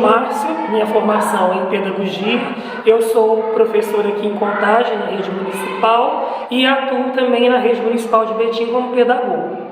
Márcio, minha formação em pedagogia, eu sou professora aqui em Contagem, na rede municipal, e atuo também na rede municipal de Betim como pedagogo.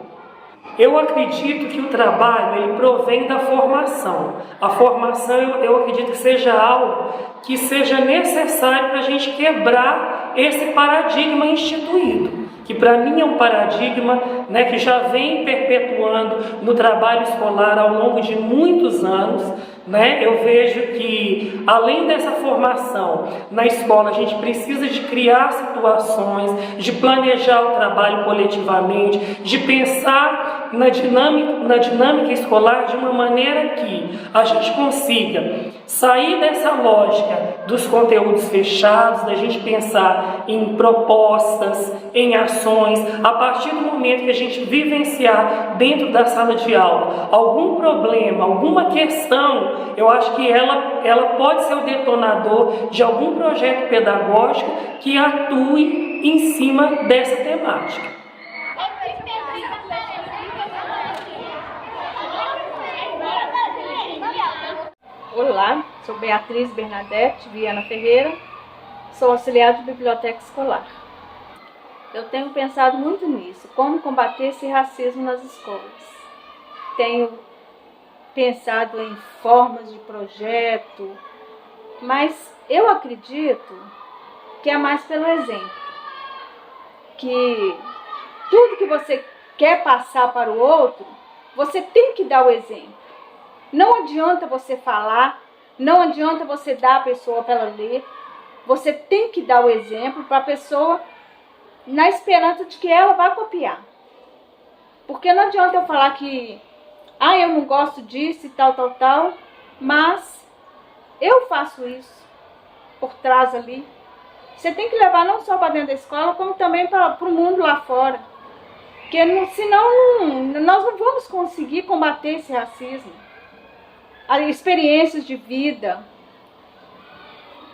Eu acredito que o trabalho ele provém da formação. A formação eu acredito que seja algo que seja necessário para a gente quebrar esse paradigma instituído, que para mim é um paradigma, né, que já vem perpetuando no trabalho escolar ao longo de muitos anos. Né? Eu vejo que, além dessa formação na escola, a gente precisa de criar situações, de planejar o trabalho coletivamente, de pensar na dinâmica escolar de uma maneira que a gente consiga sair dessa lógica dos conteúdos fechados, da gente pensar em propostas, em ações, a partir do momento que a gente vivenciar dentro da sala de aula algum problema, alguma questão, eu acho que ela pode ser o detonador de algum projeto pedagógico que atue em cima dessa temática. Olá, sou Beatriz Bernadette Viana Ferreira, sou auxiliar de biblioteca escolar. Eu tenho pensado muito nisso, como combater esse racismo nas escolas. Tenho pensado em formas de projeto, mas eu acredito que é mais pelo exemplo. Que tudo que você quer passar para o outro, você tem que dar o exemplo. Não adianta você falar, não adianta você dar a pessoa para ela ler. Você tem que dar o exemplo para a pessoa na esperança de que ela vá copiar. Porque não adianta eu falar que eu não gosto disso e tal, mas eu faço isso por trás ali. Você tem que levar não só para dentro da escola, como também para o mundo lá fora. Porque senão nós não vamos conseguir combater esse racismo. As experiências de vida,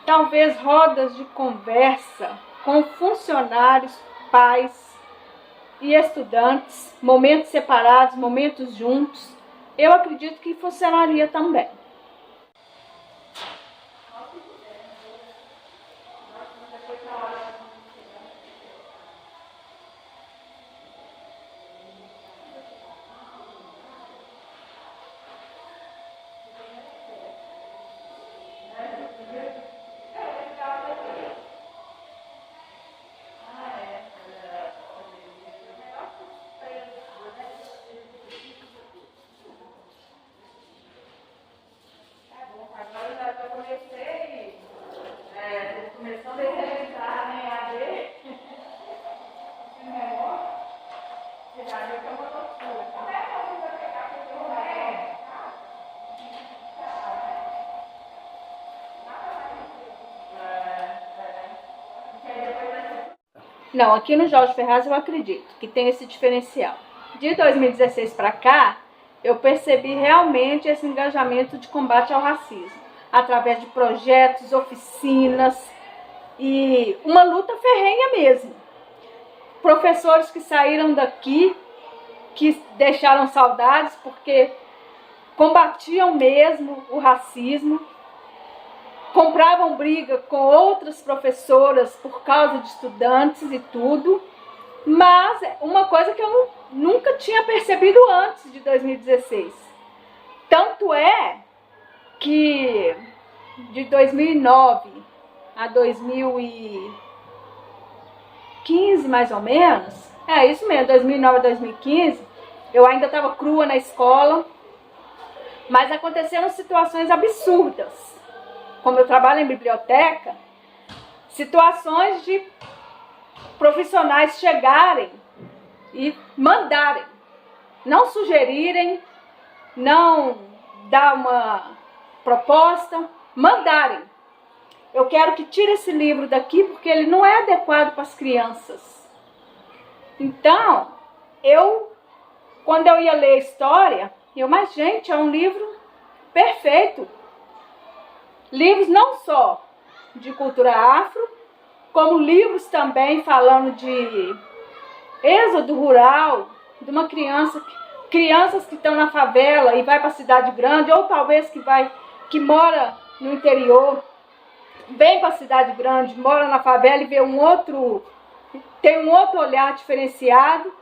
talvez rodas de conversa com funcionários, pais e estudantes, momentos separados, momentos juntos, eu acredito que funcionaria também. Não, aqui no Jorge Ferraz eu acredito que tem esse diferencial. De 2016 para cá, eu percebi realmente esse engajamento de combate ao racismo, através de projetos, oficinas e uma luta ferrenha mesmo. Professores que saíram daqui, que deixaram saudades porque combatiam mesmo o racismo, compravam briga com outras professoras por causa de estudantes e tudo, mas uma coisa que eu nunca tinha percebido antes de 2016. Tanto é que de 2009 a 2015, mais ou menos, isso mesmo, 2009 a 2015, eu ainda estava crua na escola, mas aconteceram situações absurdas. Como eu trabalho em biblioteca, situações de profissionais chegarem e mandarem, não sugerirem, não dar uma proposta, mandarem. Eu quero que tire esse livro daqui porque ele não é adequado para as crianças. Então, quando eu ia ler a história, mas gente, é um livro perfeito. Livros não só de cultura afro, como livros também falando de êxodo rural, de uma crianças que estão na favela e vai para a cidade grande, ou talvez que vai que mora no interior, vem para a cidade grande, mora na favela e vê tem um outro olhar diferenciado.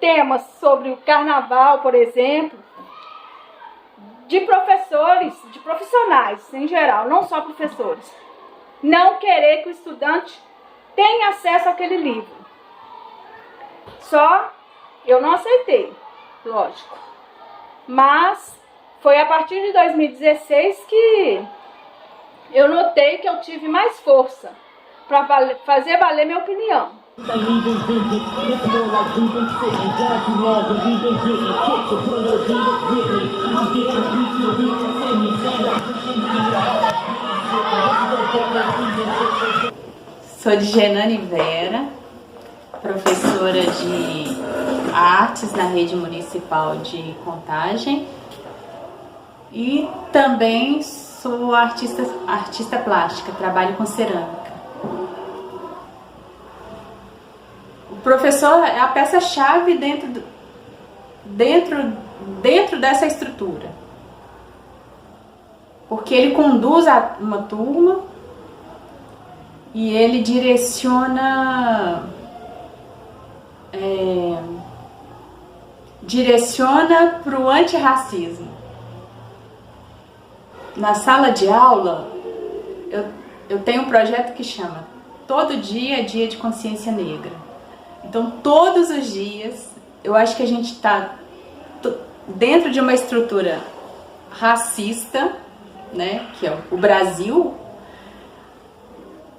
Temas sobre o carnaval, por exemplo, de professores, de profissionais em geral, não só professores, não querer que o estudante tenha acesso àquele livro. Só eu não aceitei, lógico. Mas foi a partir de 2016 que eu notei que eu tive mais força para fazer valer minha opinião. Sou de Genane Vera, professora de artes na rede municipal de Contagem e também sou artista plástica, trabalho com cerâmica. O professor é a peça-chave dentro dessa estrutura, porque ele conduz uma turma e ele direciona para o antirracismo. Na sala de aula, eu tenho um projeto que chama Todo Dia é Dia de Consciência Negra. Então, todos os dias, eu acho que a gente está dentro de uma estrutura racista, né, que é o Brasil,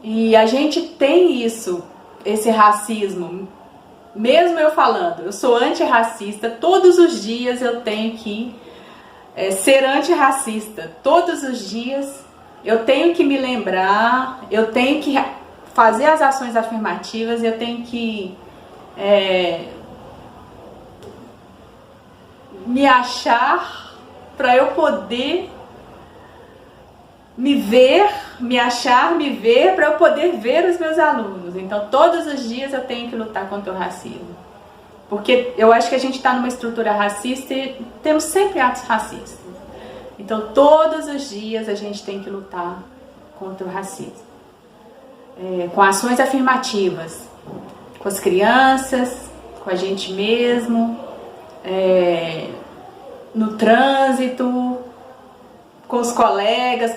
e a gente tem esse racismo. Mesmo eu falando, eu sou antirracista, todos os dias eu tenho que ser antirracista. Todos os dias eu tenho que me lembrar, eu tenho que fazer as ações afirmativas, eu tenho que me achar para eu poder me ver para eu poder ver os meus alunos. Então, todos os dias eu tenho que lutar contra o racismo. Porque eu acho que a gente está numa estrutura racista e temos sempre atos racistas. Então, todos os dias a gente tem que lutar contra o racismo. Com ações afirmativas, com as crianças, com a gente mesmo, no trânsito, com os colegas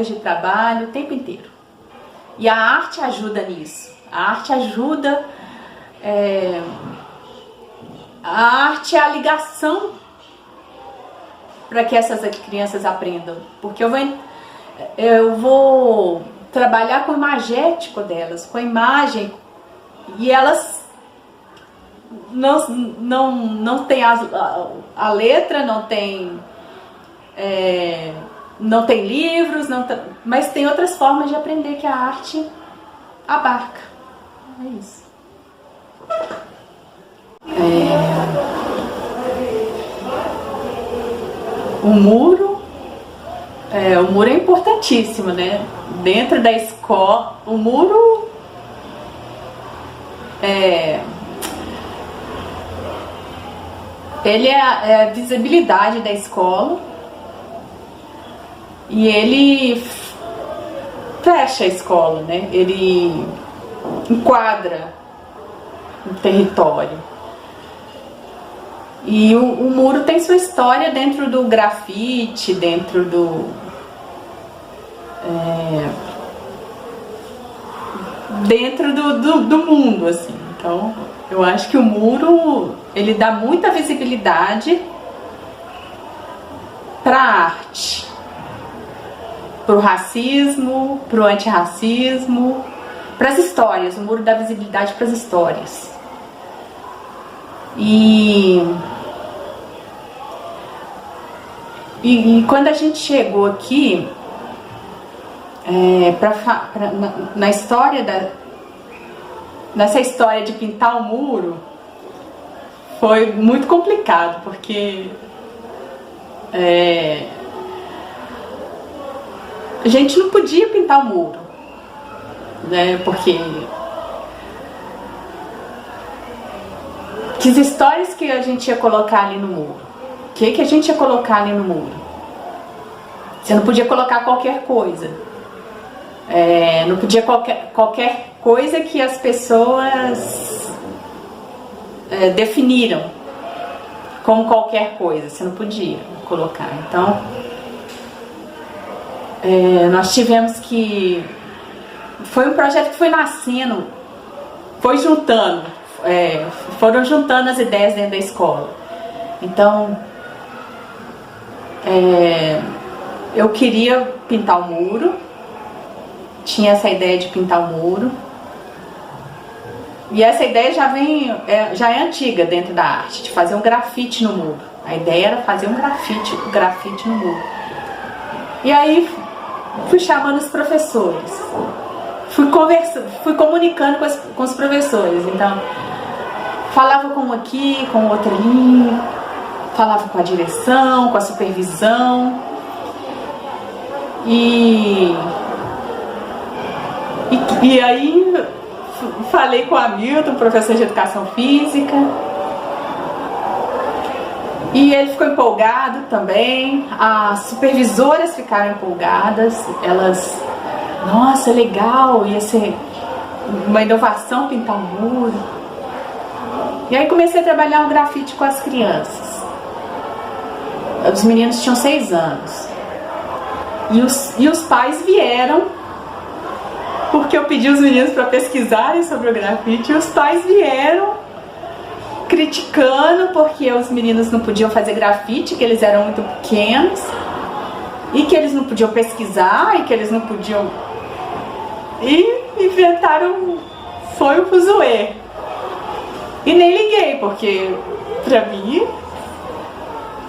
de trabalho, o tempo inteiro. E a arte ajuda nisso. A arte ajuda... a arte é a ligação para que essas crianças aprendam. Porque eu vou trabalhar com o imagético delas, com a imagem, e elas não tem a letra, não tem livros, mas tem outras formas de aprender que a arte abarca. É isso. O muro é importantíssimo, né? Dentro da escola, o muro ele é a visibilidade da escola e ele fecha a escola, né? Ele enquadra o território. E o muro tem sua história dentro do grafite, dentro do mundo, assim. Então, eu acho que o muro, ele dá muita visibilidade para a arte, para o racismo, para o antirracismo, para as histórias. O muro dá visibilidade para as histórias. E quando a gente chegou aqui, nessa história de pintar o muro, foi muito complicado, porque a gente não podia pintar o muro, né? Porque que histórias que a gente ia colocar ali no muro? O que a gente ia colocar ali no muro? Você não podia colocar qualquer coisa. Não podia qualquer coisa que as pessoas definiram como qualquer coisa. Você não podia colocar. Então, nós tivemos que... Foi um projeto que foi nascendo, foi juntando, foram juntando as ideias dentro da escola. Então, eu queria pintar o muro, tinha essa ideia de pintar o muro. E essa ideia já é antiga dentro da arte, de fazer um grafite no muro. A ideia era fazer um grafite no muro. E aí fui chamando os professores, fui comunicando com os professores. Então, falava com um aqui, com o outro ali, falava com a direção, com a supervisão. E aí falei com o Hamilton, professor de educação física, e ele ficou empolgado também. As supervisoras ficaram empolgadas, elas, nossa, legal, ia ser uma inovação pintar um muro. E aí comecei a trabalhar o grafite com as crianças. Os meninos tinham 6 anos. E os pais vieram, porque eu pedi os meninos para pesquisarem sobre o grafite, e os pais vieram criticando porque os meninos não podiam fazer grafite, que eles eram muito pequenos, e que eles não podiam pesquisar, e que eles não podiam... E inventaram, foi o fuzuê. E nem liguei, porque pra mim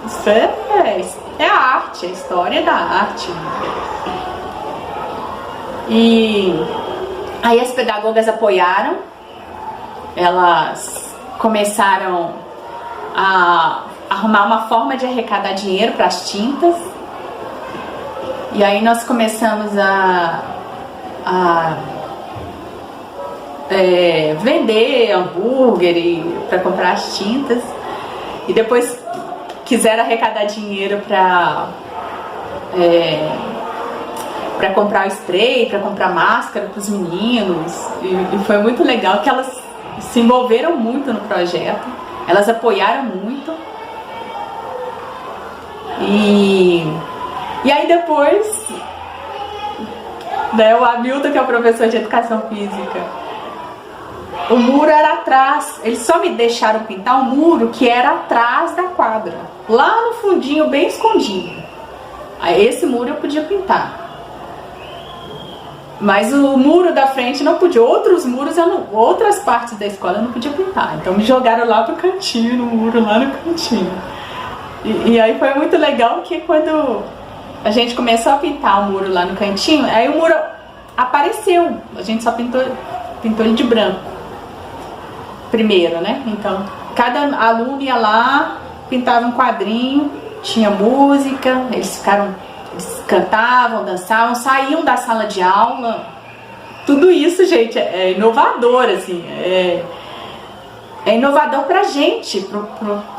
isso é a arte, a história da arte. E aí as pedagogas apoiaram, elas começaram a arrumar uma forma de arrecadar dinheiro para as tintas. E aí nós começamos a vender hambúrguer para comprar as tintas. E depois quiseram arrecadar dinheiro para comprar o spray, para comprar máscara para os meninos. E foi muito legal que elas se envolveram muito no projeto, elas apoiaram muito. E aí depois, né, o Hamilton, que é o professor de educação física, o muro era atrás, eles só me deixaram pintar um muro que era atrás da quadra, lá no fundinho, bem escondido. Aí esse muro eu podia pintar, mas o muro da frente não podia. Outros muros, outras partes da escola eu não podia pintar. Então me jogaram lá pro cantinho, no muro lá no cantinho. E aí foi muito legal que quando a gente começou a pintar o muro lá no cantinho, aí o muro apareceu. A gente só pintou ele de branco primeiro, né? Então cada aluno ia lá, pintava um quadrinho, tinha música, eles cantavam, dançavam, saíam da sala de aula. Tudo isso, gente, é inovador, assim, é inovador pra gente,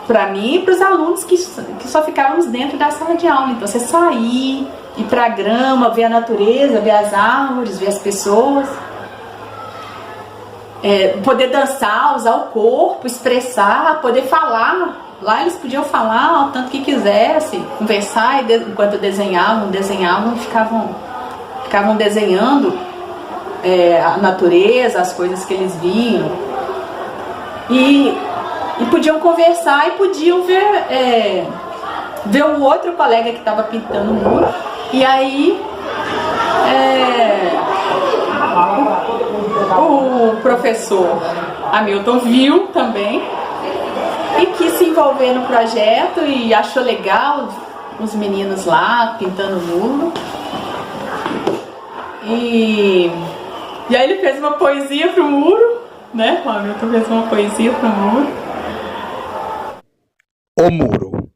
pra mim e pros alunos que só ficávamos dentro da sala de aula. Então você sair, ir pra grama, ver a natureza, ver as árvores, ver as pessoas, poder dançar, usar o corpo, expressar, poder falar. Lá eles podiam falar o tanto que quisessem, conversar, e enquanto desenhavam, ficavam desenhando a natureza, as coisas que eles viam. E podiam conversar e podiam ver o outro colega que estava pintando o muro. E aí o professor Hamilton viu também e quis se envolver no projeto e achou legal os meninos lá pintando o muro. E aí ele fez uma poesia pro muro, né? O Hamilton fez uma poesia pro muro. O muro.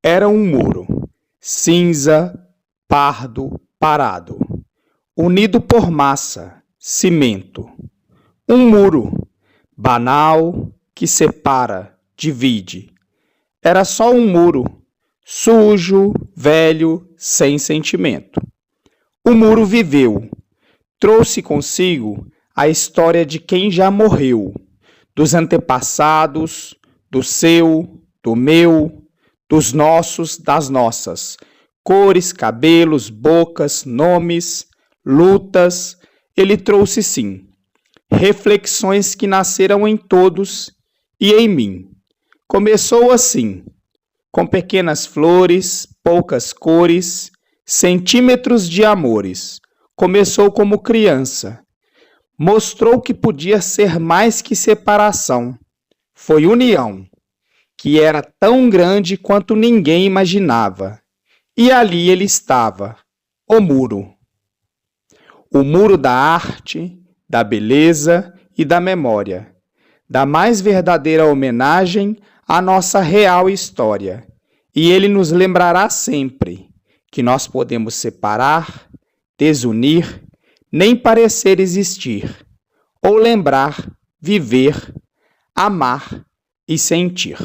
Era um muro, cinza, pardo, parado, unido por massa, cimento. Um muro, banal, que separa, divide. Era só um muro, sujo, velho, sem sentimento. O muro viveu, trouxe consigo a história de quem já morreu, dos antepassados, do seu, do meu, dos nossos, das nossas, cores, cabelos, bocas, nomes, lutas. Ele trouxe sim, reflexões que nasceram em todos e em mim. Começou assim, com pequenas flores, poucas cores, centímetros de amores. Começou como criança. Mostrou que podia ser mais que separação. Foi união, que era tão grande quanto ninguém imaginava. E ali ele estava, o muro. O muro da arte, da beleza e da memória, da mais verdadeira homenagem à nossa real história. E ele nos lembrará sempre que nós podemos separar, desunir, nem parecer existir, ou lembrar, viver, amar e sentir.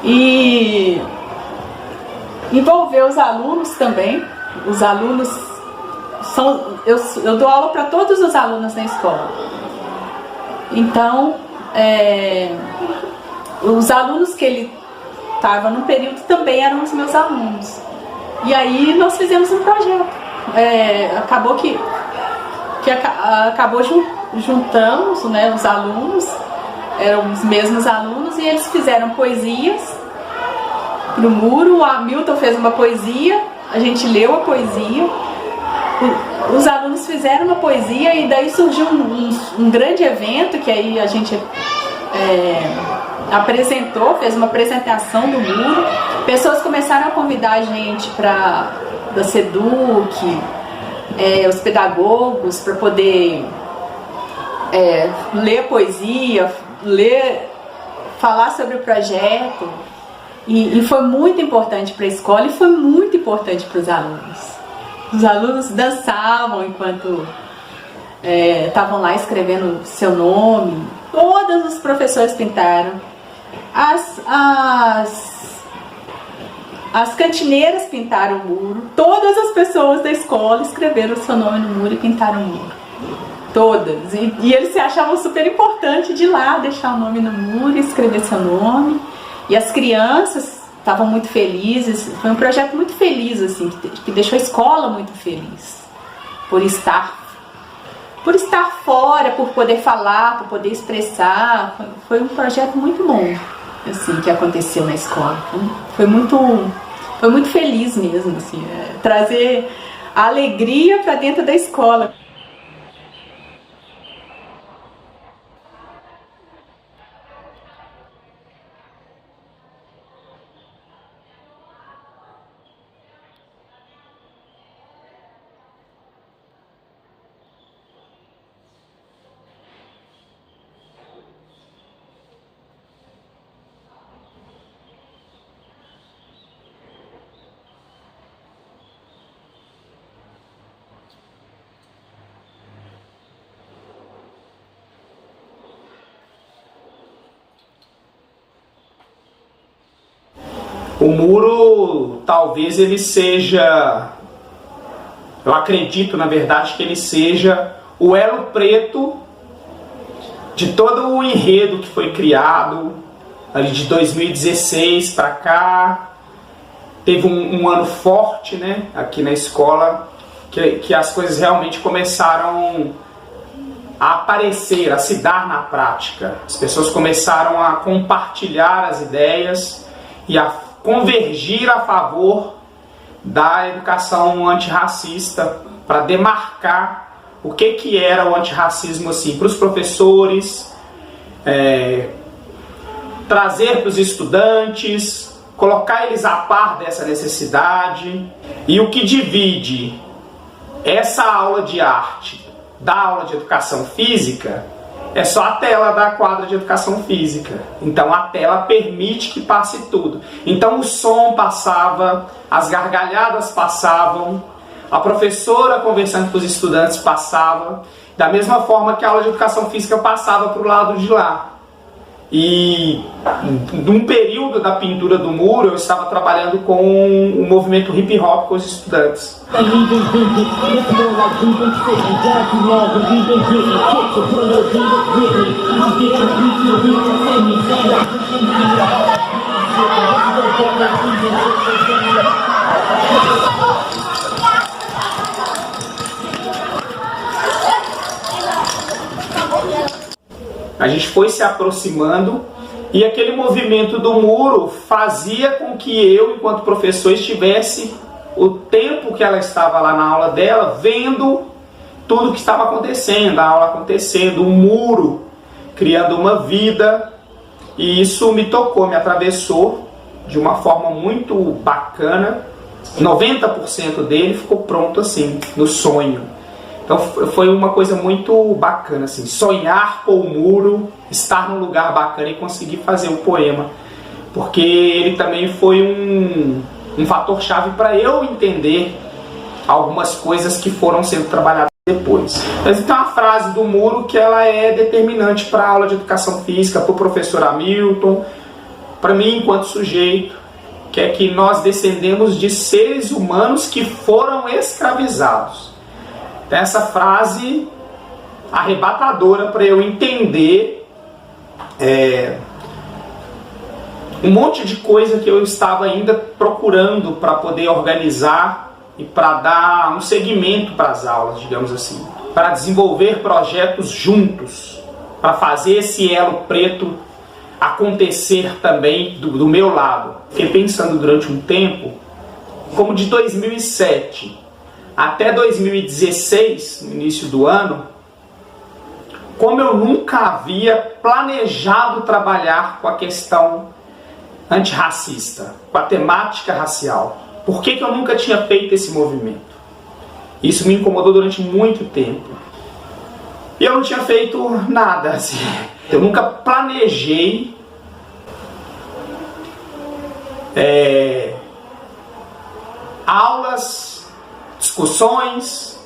E envolver os alunos também. Os alunos são... Eu dou aula para todos os alunos na escola. Então, os alunos que ele estava no período também eram os meus alunos. E aí nós fizemos um projeto. Acabou juntamos, né, os alunos, eram os mesmos alunos, e eles fizeram poesias pro muro. O Hamilton fez uma poesia, a gente leu a poesia, os alunos fizeram uma poesia, e daí surgiu um grande evento, que aí a gente apresentou, fez uma apresentação do muro. Pessoas começaram a convidar a gente da SEDUC, os pedagogos, para poder ler poesia, falar sobre o projeto. E foi muito importante para a escola, e foi muito importante para os alunos. Os alunos dançavam enquanto estavam lá escrevendo seu nome. Todos os professores pintaram. As cantineiras pintaram o muro. Todas as pessoas da escola escreveram o seu nome no muro e pintaram o muro. Todas. E eles se achavam super importante de ir lá deixar o nome no muro e escrever seu nome. E as crianças estavam muito felizes. Foi um projeto muito feliz, assim, que deixou a escola muito feliz por estar fora, por poder falar, por poder expressar. Foi um projeto muito bom, assim, que aconteceu na escola. Foi muito feliz mesmo, assim, trazer a alegria para dentro da escola. O muro, talvez ele seja, eu acredito na verdade que ele seja o elo preto de todo o enredo que foi criado ali de 2016 para cá. Teve um ano forte, né, aqui na escola, que as coisas realmente começaram a aparecer, a se dar na prática. As pessoas começaram a compartilhar as ideias e a convergir a favor da educação antirracista, para demarcar o que era o antirracismo, assim, para os professores, trazer para os estudantes, colocar eles a par dessa necessidade. E o que divide essa aula de arte da aula de educação física é só a tela da quadra de educação física. Então a tela permite que passe tudo. Então o som passava, as gargalhadas passavam, a professora conversando com os estudantes passava, da mesma forma que a aula de educação física passava para o lado de lá. E num período da pintura do muro eu estava trabalhando com o movimento hip hop com os estudantes. A gente foi se aproximando e aquele movimento do muro fazia com que eu, enquanto professor, estivesse o tempo que ela estava lá na aula dela, vendo tudo que estava acontecendo, a aula acontecendo, o muro criando uma vida. E isso me tocou, me atravessou de uma forma muito bacana. 90% dele ficou pronto assim, no sonho. Então foi uma coisa muito bacana, assim, sonhar com o muro, estar num lugar bacana e conseguir fazer o poema. Porque ele também foi um fator-chave para eu entender algumas coisas que foram sendo trabalhadas depois. Mas então a frase do muro que ela é determinante para a aula de educação física, para o professor Hamilton, para mim enquanto sujeito, que é que nós descendemos de seres humanos que foram escravizados. Essa frase arrebatadora para eu entender um monte de coisa que eu estava ainda procurando para poder organizar e para dar um segmento para as aulas, digamos assim, para desenvolver projetos juntos, para fazer esse elo preto acontecer também do meu lado. Fiquei pensando durante um tempo, como de 2007 até 2016, no início do ano, como eu nunca havia planejado trabalhar com a questão antirracista, com a temática racial. Por que eu nunca tinha feito esse movimento? Isso me incomodou durante muito tempo. E eu não tinha feito nada, assim. Eu nunca planejei aulas, discussões,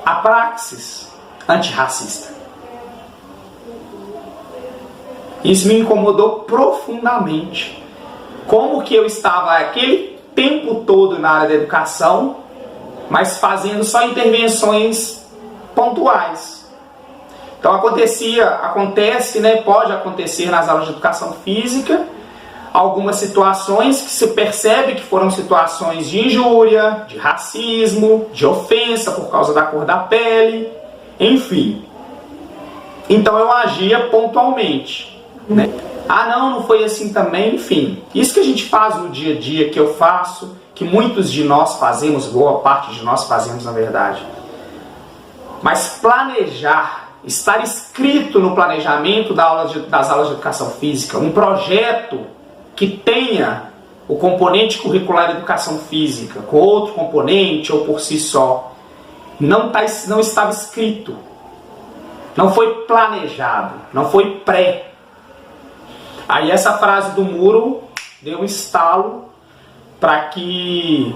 a praxis antirracista. Isso me incomodou profundamente. Como que eu estava aquele tempo todo na área da educação, mas fazendo só intervenções pontuais. Então acontece, né, pode acontecer nas aulas de educação física, algumas situações que se percebe que foram situações de injúria, de racismo, de ofensa por causa da cor da pele, enfim. Então eu agia pontualmente, né? Ah, não foi assim também, enfim. Isso que a gente faz no dia a dia, que eu faço, que muitos de nós fazemos, boa parte de nós fazemos na verdade. Mas planejar, estar escrito no planejamento das aulas de educação física, um projeto que tenha o componente curricular de educação física, com outro componente ou por si só, não estava escrito, não foi planejado, não foi pré. Aí essa frase do muro deu um estalo para que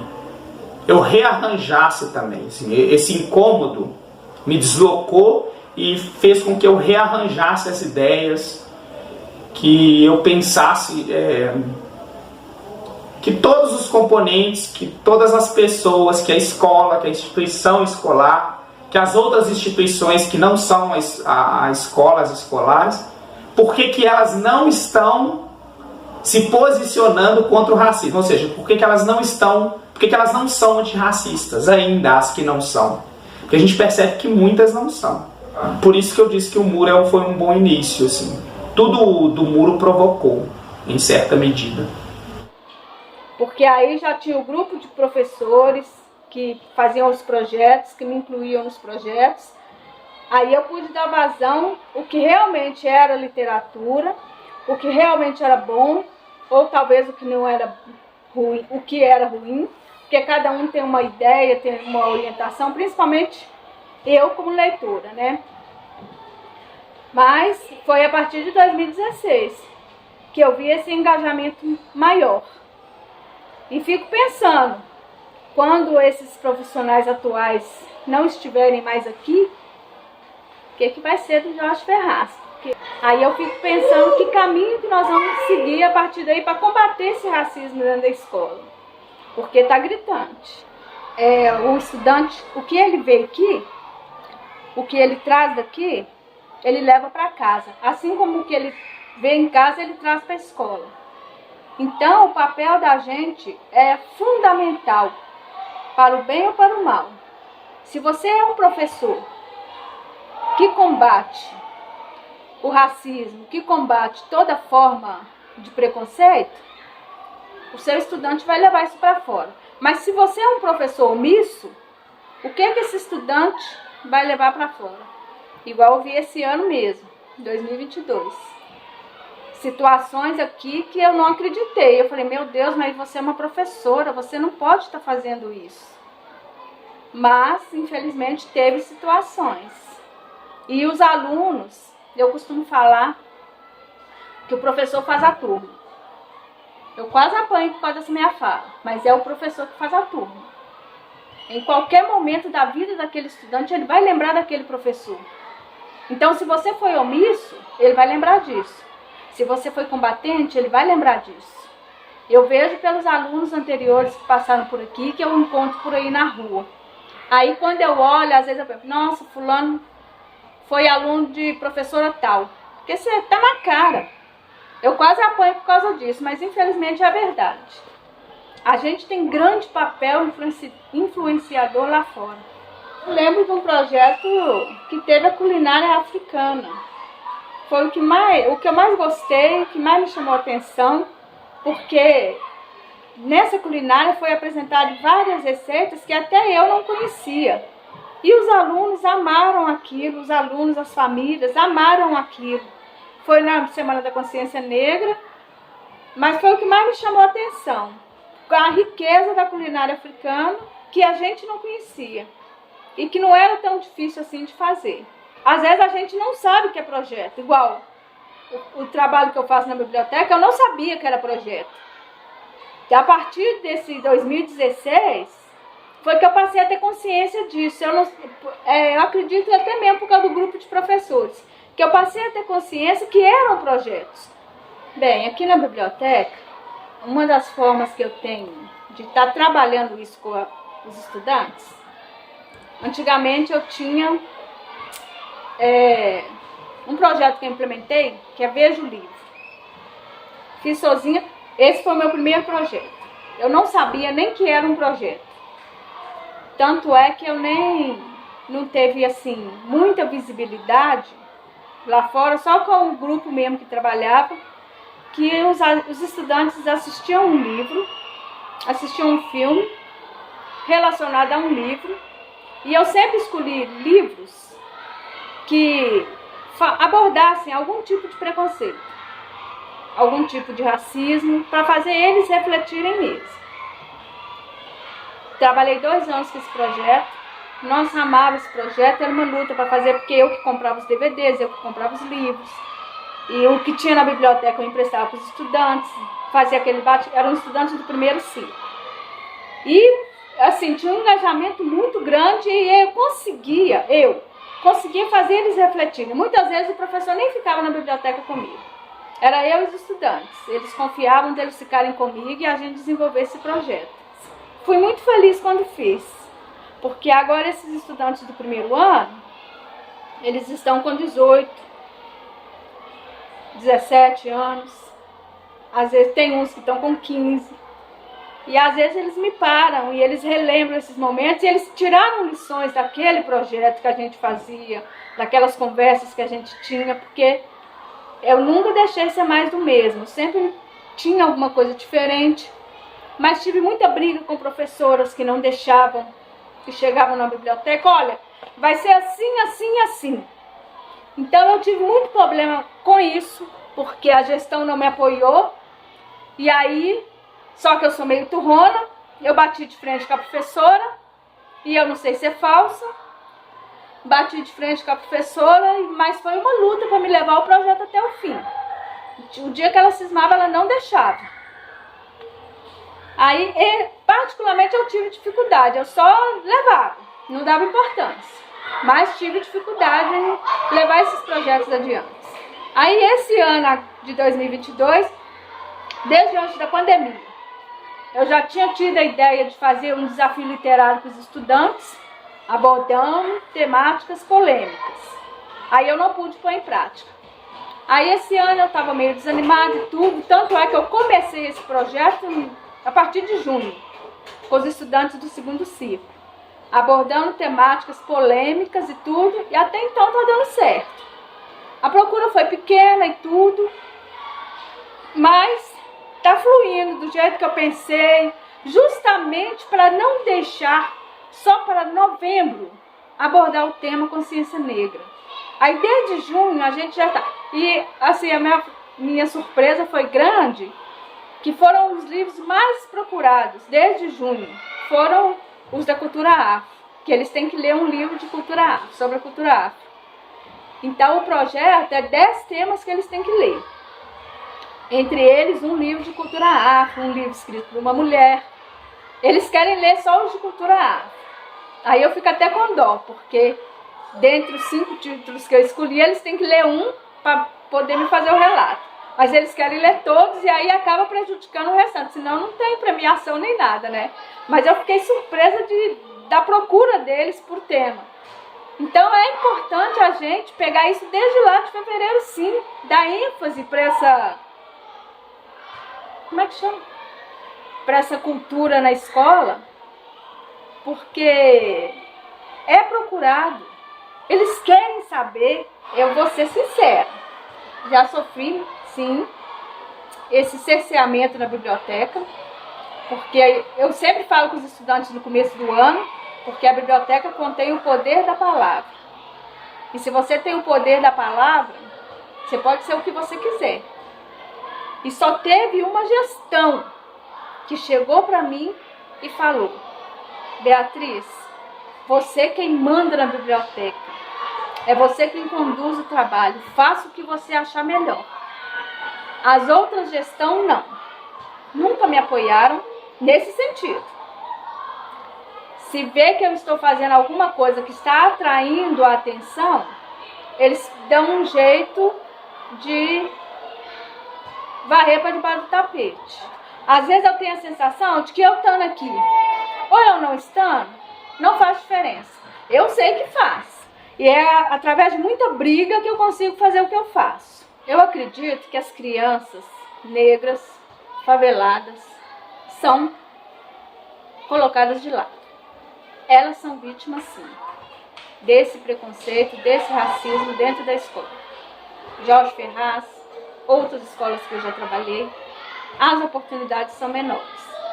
eu rearranjasse também. Assim, esse incômodo me deslocou e fez com que eu rearranjasse as ideias, que eu pensasse que todos os componentes, que todas as pessoas, que a escola, que a instituição escolar, que as outras instituições que não são a escola, as escolares, por que elas não estão se posicionando contra o racismo? Ou seja, por que elas não são antirracistas, ainda as que não são? Porque a gente percebe que muitas não são. Por isso que eu disse que o muro foi um bom início, assim. Tudo do muro provocou, em certa medida. Porque aí já tinha o grupo de professores que faziam os projetos, que me incluíam nos projetos. Aí eu pude dar vazão o que realmente era literatura, o que realmente era bom, ou talvez o que não era ruim, o que era ruim, porque cada um tem uma ideia, tem uma orientação, principalmente eu como leitora, né? Mas foi a partir de 2016 que eu vi esse engajamento maior. E fico pensando, quando esses profissionais atuais não estiverem mais aqui, o que vai ser do Jorge Ferraz? porque aí eu fico pensando que caminho que nós vamos seguir a partir daí para combater esse racismo dentro da escola. Porque está gritante. O estudante, o que ele vê aqui, o que ele traz daqui, ele leva para casa. Assim como o que ele vê em casa, ele traz para a escola. Então, o papel da gente é fundamental, para o bem ou para o mal. Se você é um professor que combate o racismo, que combate toda forma de preconceito, o seu estudante vai levar isso para fora. Mas se você é um professor omisso, o que esse estudante vai levar para fora? Igual eu vi esse ano mesmo, 2022. Situações aqui que eu não acreditei. Eu falei, meu Deus, mas você é uma professora, você não pode estar fazendo isso. Mas, infelizmente, teve situações. E os alunos, eu costumo falar que o professor faz a turma. Eu quase apanho por causa dessa minha fala, mas é o professor que faz a turma. Em qualquer momento da vida daquele estudante, ele vai lembrar daquele professor. Então, se você foi omisso, ele vai lembrar disso. Se você foi combatente, ele vai lembrar disso. Eu vejo pelos alunos anteriores que passaram por aqui, que eu encontro por aí na rua. Aí quando eu olho, às vezes eu penso, nossa, fulano foi aluno de professora tal. Porque você tá na cara. Eu quase apanho por causa disso, mas infelizmente é a verdade. A gente tem grande papel influenciador lá fora. Eu lembro de um projeto que teve a culinária africana. Foi o que eu mais gostei, o que mais me chamou a atenção, porque nessa culinária foi apresentado várias receitas que até eu não conhecia. E os alunos amaram aquilo, os alunos, as famílias amaram aquilo. Foi na Semana da Consciência Negra, mas foi o que mais me chamou a atenção. A riqueza da culinária africana que a gente não conhecia e que não era tão difícil assim de fazer. Às vezes a gente não sabe o que é projeto, igual o trabalho que eu faço na biblioteca, eu não sabia que era projeto. E a partir desse 2016, foi que eu passei a ter consciência disso. Eu acredito até mesmo por causa do grupo de professores, que eu passei a ter consciência que eram projetos. Bem, aqui na biblioteca, uma das formas que eu tenho de estar trabalhando isso com os estudantes, antigamente eu tinha um projeto que eu implementei, que é Veja o Livro. Fiz sozinha, esse foi o meu primeiro projeto. Eu não sabia nem que era um projeto. Tanto é que eu não teve assim muita visibilidade lá fora, só com o grupo mesmo que trabalhava, que os estudantes assistiam um livro, assistiam um filme relacionado a um livro, e eu sempre escolhi livros que abordassem algum tipo de preconceito, algum tipo de racismo, para fazer eles refletirem nisso. Trabalhei 2 anos com esse projeto, nós amávamos esse projeto, era uma luta para fazer, porque eu que comprava os DVDs, eu que comprava os livros, e o que tinha na biblioteca eu emprestava para os estudantes, fazia aquele eram estudantes do primeiro ciclo. E, assim, tinha um engajamento muito grande e eu conseguia fazer eles refletirem. Muitas vezes o professor nem ficava na biblioteca comigo. Era eu e os estudantes. Eles confiavam deles ficarem comigo e a gente desenvolver esse projeto. Fui muito feliz quando fiz, porque agora esses estudantes do primeiro ano, eles estão com 18, 17 anos. Às vezes tem uns que estão com 15. E às vezes eles me param e eles relembram esses momentos e eles tiraram lições daquele projeto que a gente fazia, daquelas conversas que a gente tinha, porque eu nunca deixei ser mais do mesmo, sempre tinha alguma coisa diferente, mas tive muita briga com professoras que não deixavam, que chegavam na biblioteca, olha, vai ser assim, assim, assim. Então eu tive muito problema com isso, porque a gestão não me apoiou, e aí... Só que eu sou meio turrona, eu bati de frente com a professora, e eu não sei se é falsa, bati de frente com a professora, mas foi uma luta para me levar o projeto até o fim. O dia que ela cismava, ela não deixava. Aí, particularmente, eu tive dificuldade, eu só levava, não dava importância, mas tive dificuldade em levar esses projetos adiante. Aí esse ano de 2022, desde antes da pandemia, eu já tinha tido a ideia de fazer um desafio literário com os estudantes, abordando temáticas polêmicas. Aí eu não pude pôr em prática. Aí esse ano eu estava meio desanimada e tudo, tanto é que eu comecei esse projeto a partir de junho, com os estudantes do segundo ciclo, abordando temáticas polêmicas e tudo, e até então está dando certo. A procura foi pequena e tudo, mas está fluindo do jeito que eu pensei, justamente para não deixar só para novembro abordar o tema consciência negra. Aí desde junho a gente já está. E assim, a minha surpresa foi grande, que foram os livros mais procurados desde junho, foram os da cultura afro, que eles têm que ler um livro de cultura afro, sobre a cultura afro. Então o projeto é 10 temas que eles têm que ler. Entre eles um livro de cultura afro, um livro escrito por uma mulher. Eles querem ler só os de cultura afro. Aí eu fico até com dó, porque dentre os 5 títulos que eu escolhi, eles têm que ler um para poder me fazer o relato. Mas eles querem ler todos e aí acaba prejudicando o restante, senão não tem premiação nem nada, né? Mas eu fiquei surpresa da procura deles por tema. Então é importante a gente pegar isso desde lá de fevereiro, sim, dar ênfase para essa... Como é que chama? Para essa cultura na escola, porque é procurado. Eles querem saber, eu vou ser sincera, já sofri, sim, esse cerceamento na biblioteca, porque eu sempre falo com os estudantes no começo do ano, porque a biblioteca contém o poder da palavra. E se você tem o poder da palavra, você pode ser o que você quiser. E só teve uma gestão que chegou para mim e falou: Beatriz, você quem manda na biblioteca, é você quem conduz o trabalho, faça o que você achar melhor. As outras gestões não, nunca me apoiaram nesse sentido. Se vê que eu estou fazendo alguma coisa que está atraindo a atenção, eles dão um jeito de varrer para debaixo do tapete. Às vezes eu tenho a sensação de que eu estando aqui ou eu não estando, não faz diferença. Eu sei que faz. E é através de muita briga que eu consigo fazer o que eu faço. Eu acredito que as crianças negras, faveladas, são colocadas de lado. Elas são vítimas, sim, desse preconceito, desse racismo dentro da escola. Jorge Ferraz, outras escolas que eu já trabalhei, as oportunidades são menores.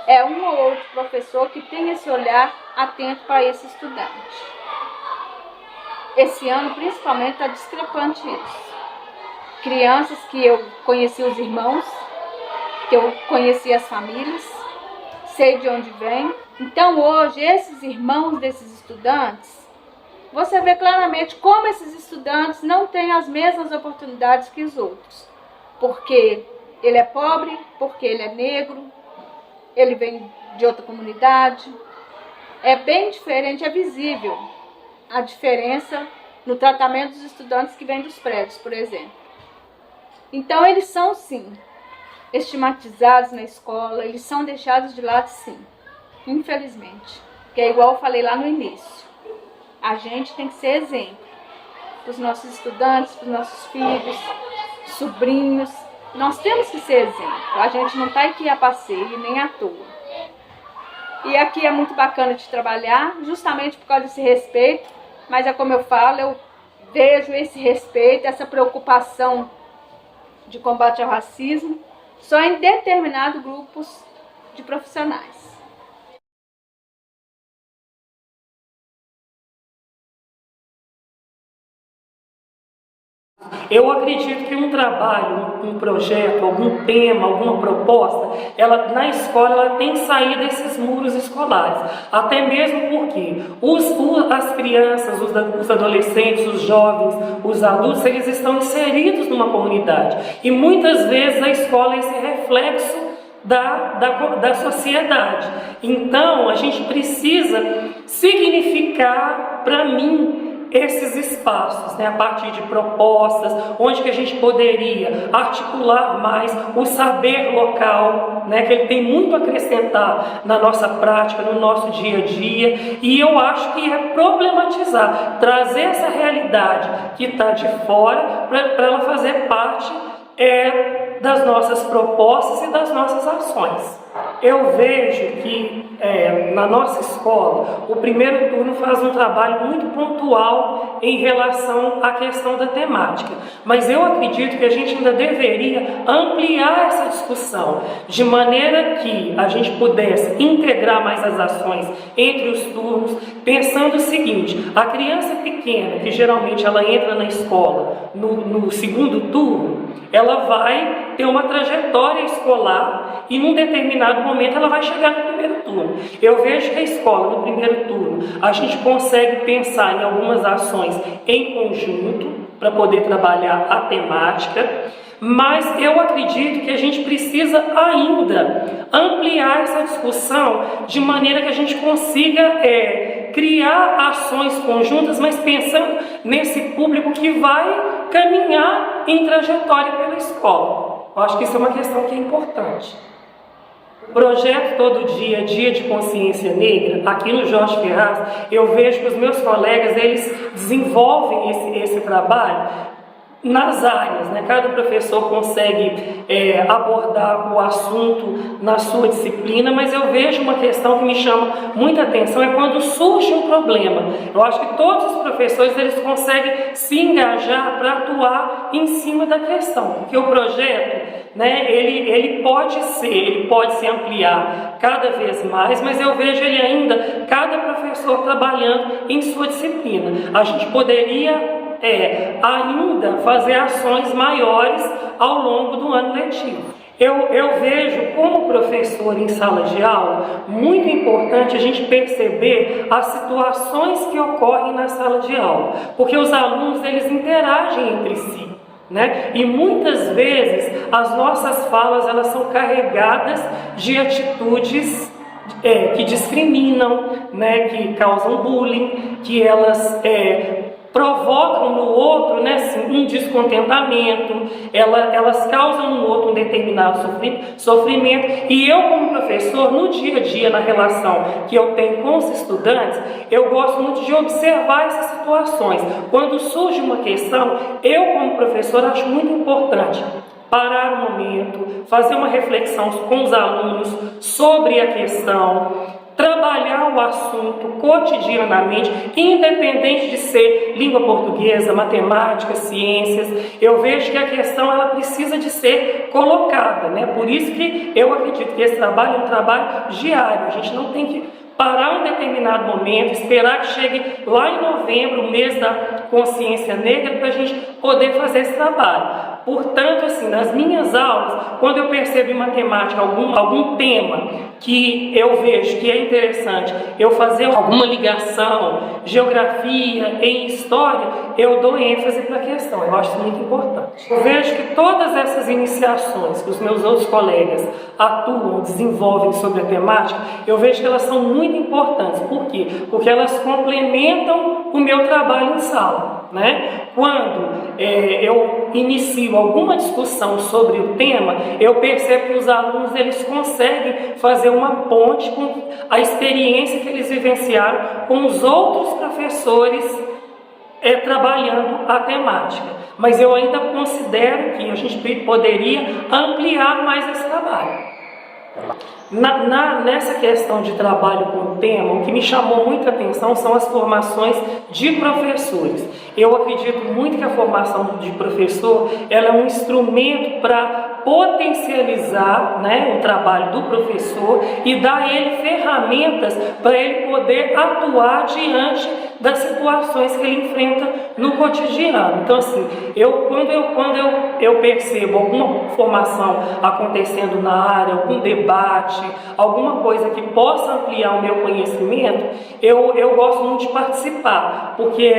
É um ou outro professor que tem esse olhar atento para esse estudante. Esse ano, principalmente, está discrepante isso. Crianças que eu conheci os irmãos, que eu conheci as famílias, sei de onde vem. Então, hoje, esses irmãos desses estudantes, você vê claramente como esses estudantes não têm as mesmas oportunidades que os outros. Porque ele é pobre, porque ele é negro, ele vem de outra comunidade. É bem diferente, é visível a diferença no tratamento dos estudantes que vêm dos prédios, por exemplo. Então, eles são, sim, estigmatizados na escola, eles são deixados de lado, sim, infelizmente. Que é igual eu falei lá no início. A gente tem que ser exemplo para os nossos estudantes, para os nossos filhos, sobrinhos. Nós temos que ser exemplo. A gente não está aqui a passeio, nem à toa. E aqui é muito bacana de trabalhar, justamente por causa desse respeito. Mas é como eu falo, eu vejo esse respeito, essa preocupação de combate ao racismo só em determinados grupos de profissionais. Eu acredito que um trabalho, um projeto, algum tema, alguma proposta, na escola ela tem que sair desses muros escolares. Até mesmo porque as crianças, os adolescentes, os jovens, os adultos, eles estão inseridos numa comunidade. E muitas vezes a escola é esse reflexo da sociedade. Então, a gente precisa significar, para mim, esses espaços, né, a partir de propostas, onde que a gente poderia articular mais o saber local, né, que ele tem muito a acrescentar na nossa prática, no nosso dia a dia, e eu acho que é problematizar, trazer essa realidade que está de fora para ela fazer parte das nossas propostas e das nossas ações. Eu vejo que na nossa escola o primeiro turno faz um trabalho muito pontual em relação à questão da temática, mas eu acredito que a gente ainda deveria ampliar essa discussão, de maneira que a gente pudesse integrar mais as ações entre os turnos, pensando o seguinte: a criança pequena, que geralmente ela entra na escola no segundo turno, ela vai ter uma trajetória escolar e num determinado momento ela vai chegar no primeiro turno. Eu vejo que a escola, no primeiro turno, a gente consegue pensar em algumas ações em conjunto para poder trabalhar a temática, mas eu acredito que a gente precisa ainda ampliar essa discussão de maneira que a gente consiga criar ações conjuntas, mas pensando nesse público que vai caminhar em trajetória pela escola. Eu acho que isso é uma questão que é importante. O projeto Todo Dia, Dia de Consciência Negra, aqui no Jorge Ferraz, eu vejo que os meus colegas, eles desenvolvem esse trabalho nas áreas, né? Cada professor consegue abordar o assunto na sua disciplina, mas eu vejo uma questão que me chama muita atenção, é quando surge um problema. Eu acho que todos os professores, eles conseguem se engajar para atuar em cima da questão, porque o projeto, né, ele pode se ampliar cada vez mais, mas eu vejo ele ainda, cada professor trabalhando em sua disciplina. A gente poderia ainda fazer ações maiores ao longo do ano letivo. Eu vejo como professor em sala de aula muito importante a gente perceber as situações que ocorrem na sala de aula, porque os alunos, eles interagem entre si, né? E muitas vezes as nossas falas, elas são carregadas de atitudes que discriminam, né? Que causam bullying, que elas provocam no outro, né, um descontentamento, elas causam no outro um determinado sofrimento. E eu, como professor, no dia a dia, na relação que eu tenho com os estudantes, eu gosto muito de observar essas situações. Quando surge uma questão, eu, como professor, acho muito importante parar um momento, fazer uma reflexão com os alunos sobre a questão, trabalhar o assunto cotidianamente, independente de ser língua portuguesa, matemática, ciências. Eu vejo que a questão, ela precisa de ser colocada, né? Por isso que eu acredito que esse trabalho é um trabalho diário. A gente não tem que parar um determinado momento, esperar que chegue lá em novembro, o mês da consciência negra, para a gente poder fazer esse trabalho. Portanto, assim, nas minhas aulas, quando eu percebo em matemática algum tema que eu vejo que é interessante eu fazer alguma ligação, geografia, em história, eu dou ênfase para a questão. Eu acho isso muito importante. Eu vejo que todas essas iniciações que os meus outros colegas atuam, desenvolvem sobre a temática, eu vejo que elas são muito importantes. Por quê? Porque elas complementam o meu trabalho em sala, né? Quando eu inicio alguma discussão sobre o tema, eu percebo que os alunos, eles conseguem fazer uma ponte com a experiência que eles vivenciaram com os outros professores trabalhando a temática. Mas eu ainda considero que a gente poderia ampliar mais esse trabalho. Nessa questão de trabalho com o tema, o que me chamou muita atenção são as formações de professores. Eu acredito muito que a formação de professor, ela é um instrumento para potencializar, né, o trabalho do professor e dar a ele ferramentas para ele poder atuar diante das situações que ele enfrenta no cotidiano. Então, assim, quando eu percebo alguma formação acontecendo na área, algum debate, alguma coisa que possa ampliar o meu conhecimento, eu gosto muito de participar, porque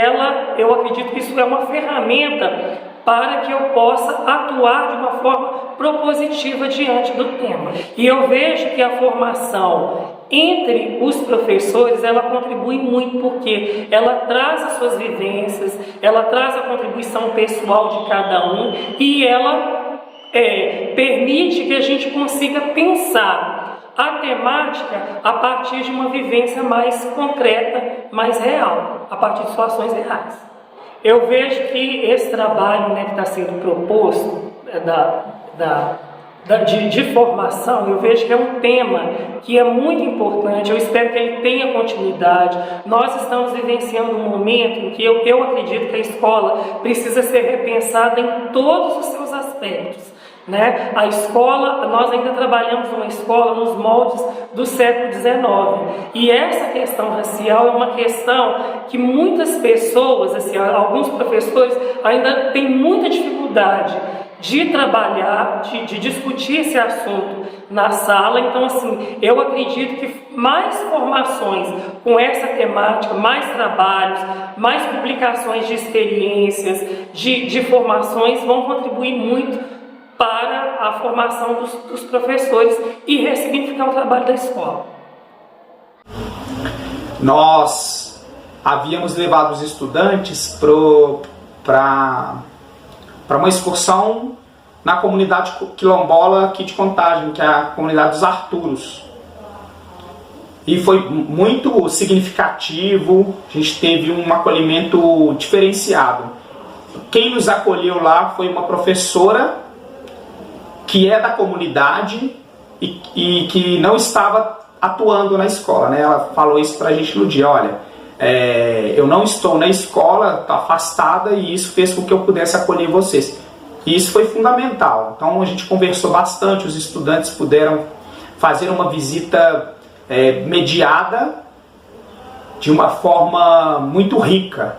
eu acredito que isso é uma ferramenta para que eu possa atuar de uma forma propositiva diante do tema. E eu vejo que a formação entre os professores, ela contribui muito, porque ela traz as suas vivências, ela traz a contribuição pessoal de cada um e ela permite que a gente consiga pensar a temática a partir de uma vivência mais concreta, mais real, a partir de situações reais. Eu vejo que esse trabalho, né, que está sendo proposto de formação, eu vejo que é um tema que é muito importante. Eu espero que ele tenha continuidade. Nós estamos vivenciando um momento em que eu acredito que a escola precisa ser repensada em todos os seus aspectos, né? A escola, nós ainda trabalhamos numa escola nos moldes do século XIX, e essa questão racial é uma questão que muitas pessoas, assim, alguns professores ainda têm muita dificuldade de trabalhar, de discutir esse assunto na sala. Então, assim, eu acredito que mais formações com essa temática, mais trabalhos, mais publicações de experiências, de formações vão contribuir muito para a formação dos professores e ressignificar o trabalho da escola. Nós havíamos levado os estudantes para uma excursão na comunidade quilombola aqui de Contagem, que é a comunidade dos Arturos. E foi muito significativo, a gente teve um acolhimento diferenciado. Quem nos acolheu lá foi uma professora que é da comunidade e que não estava atuando na escola, né? Ela falou isso pra gente no dia: olha, eu não estou na escola, estou afastada, e isso fez com que eu pudesse acolher vocês. E isso foi fundamental. Então a gente conversou bastante, os estudantes puderam fazer uma visita mediada de uma forma muito rica,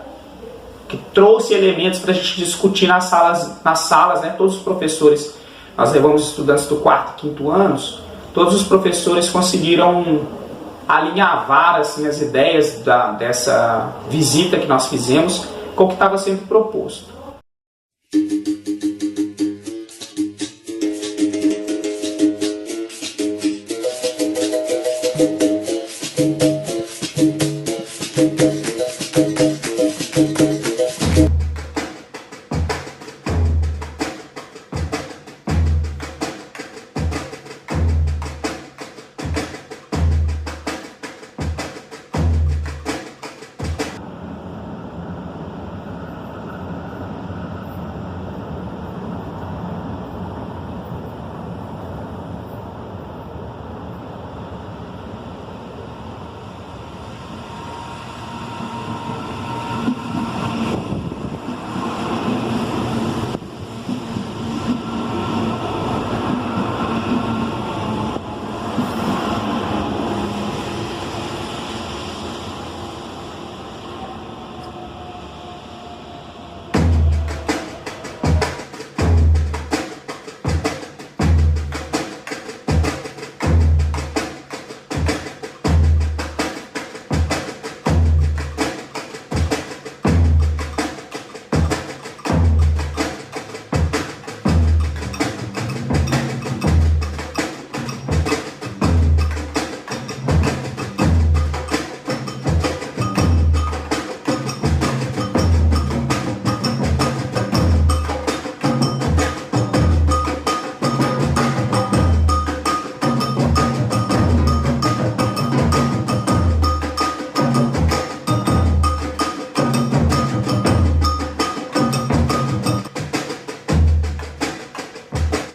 que trouxe elementos para a gente discutir nas salas, né? Todos os professores, nós levamos estudantes do 4º e 5º anos, todos os professores conseguiram alinhavar, assim, as ideias dessa visita que nós fizemos com o que estava sendo proposto.